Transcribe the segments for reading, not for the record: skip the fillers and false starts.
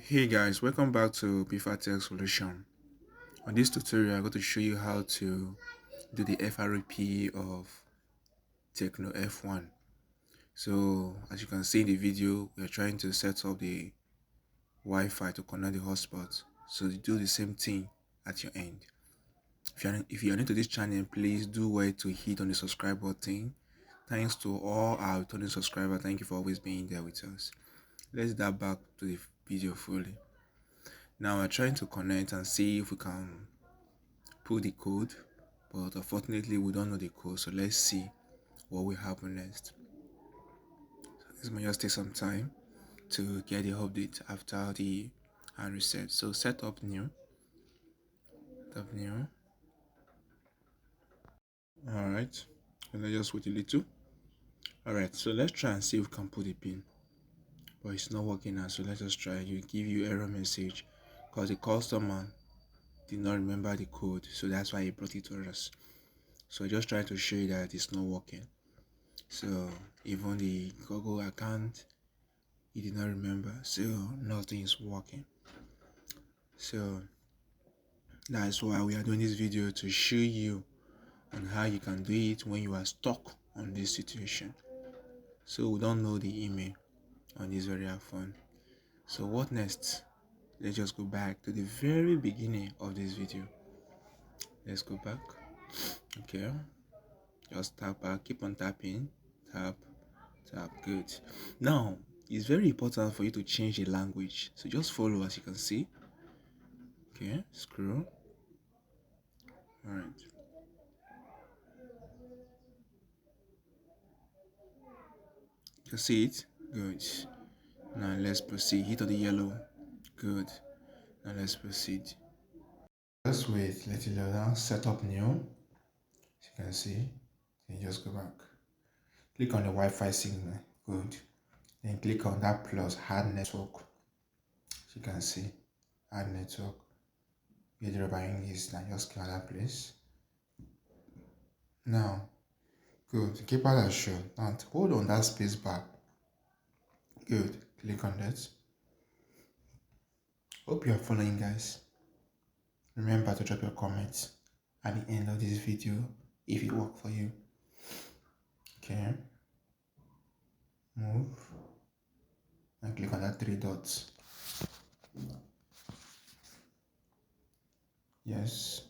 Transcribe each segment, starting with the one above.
Hey guys, welcome back to Bifat Tech Solution. On this tutorial, I'm going to show you how to do the FRP of Tecno F1. So, as you can see in the video, we are trying to set up the Wi-Fi to connect the hotspot. So, you do the same thing at your end. If you are new to this channel, please do well to hit on the subscribe button. Thanks to all our returning subscribers. Thank you for always being there with us. Let's dive back to the video fully. Now we're trying to connect and see if we can put the code, but unfortunately we don't know the code, so let's see what will happen next. This might just take some time to get the update after the hard reset. So set up new. Alright, and let's just wait a little. Alright, so let's try and see if we can put the pin, but it's not working now. So let's just try. You give you error message because the customer did not remember the code, so that's why he brought it to us. So just trying to show you that it's not working. So even the Google account, he did not remember, so nothing is working. So that's why we are doing this video, to show you on how you can do it when you are stuck on this situation. So we don't know the email on this very phone. So what next? Let's just go back to the very beginning of this video. Let's go back. Okay, just tap back, keep on tapping, tap, good. Now it's very important for you to change the language, so just follow as you can see. Okay, scroll. All right, you see it. Good. Now let's proceed. Hit on the yellow. Good. Now let's proceed. Just wait, let it load down. Set up new. As you can see, then just go back, click on the Wi-Fi signal. Good. Then click on that plus add network. As you can see, add network. Get the rubber English. Now just click on that place. Now, good. The keypad has shown. Now hold on that space bar. Good. Click on that. Hope you are following, guys. Remember to drop your comments at the end of this video if it worked for you. Okay. Move. And click on that three dots. Yes.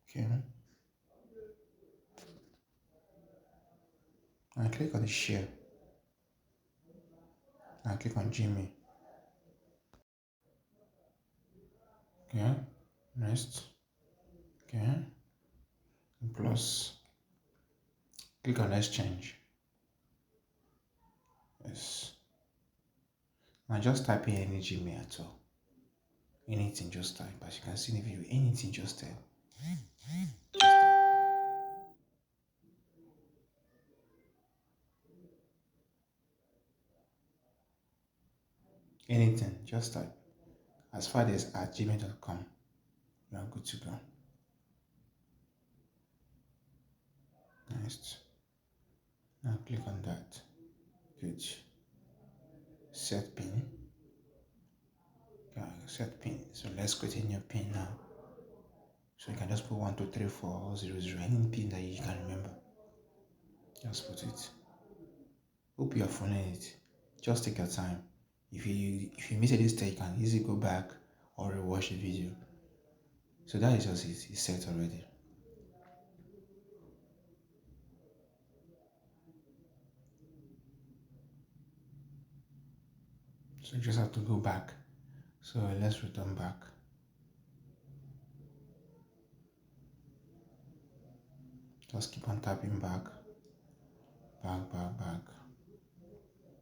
Okay. And click on the share. And click on Gmail. Okay. Next. Okay. And plus. Click on exchange. Yes. Now just type in any Gmail at all. Anything, just type. As you can see in the video, anything, just type. Anything, just type. As far as at gmail.com, you are good to go. Next. Now click on that. Good. Set pin. Okay, set pin. So let's create a new pin now. So you can just put 123400, any pin that you can remember. Just put it. Hope you are following it. Just take your time. If you miss a mistake, you can easily go back or rewatch the video. So that is just it. It's set already. So you just have to go back. So let's return back. Just keep on tapping back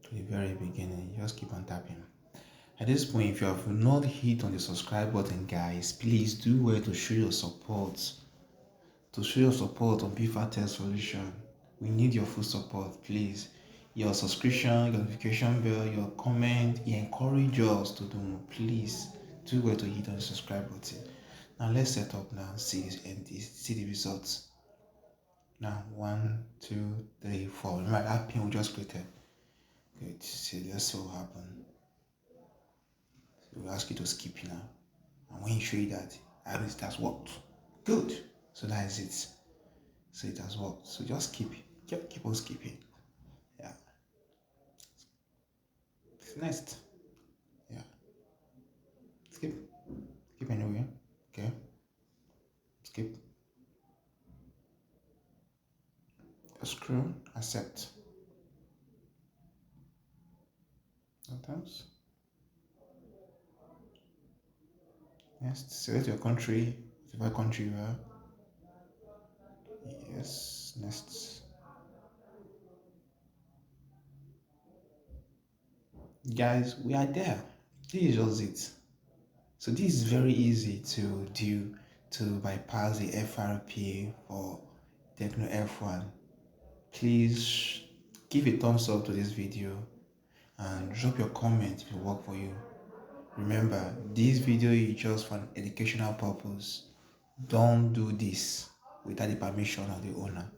to the very beginning. Just keep on tapping. At this point, if you have not hit on the subscribe button, guys, please do well to show your support. To show your support on Bifat Tech Solution. We need your full support, please. Your subscription, your notification bell, your comment, you encourage us to do more. Please do well to hit on the subscribe button. Now let's set up now and see the results. Now 1, 2, 3, 4. Remember that pin we just created. Good. So let's see what happens. So we'll ask you to skip now. And when you show you that, at least that's worked. Good. So that is it. So it has worked. So just keep on skipping. Yeah. Next. Yeah. Skip. Skip anywhere. Okay. Skip. Scroll. Accept. Sometimes. Next. Select your country. Whatever country you are. Yes. Next. Guys, we are there. This is just it. So this is very easy to do to bypass the FRP for Tecno F1. Please give a thumbs up to this video and drop your comment if it work for you. Remember, this video is just for an educational purpose. Don't do this without the permission of the owner.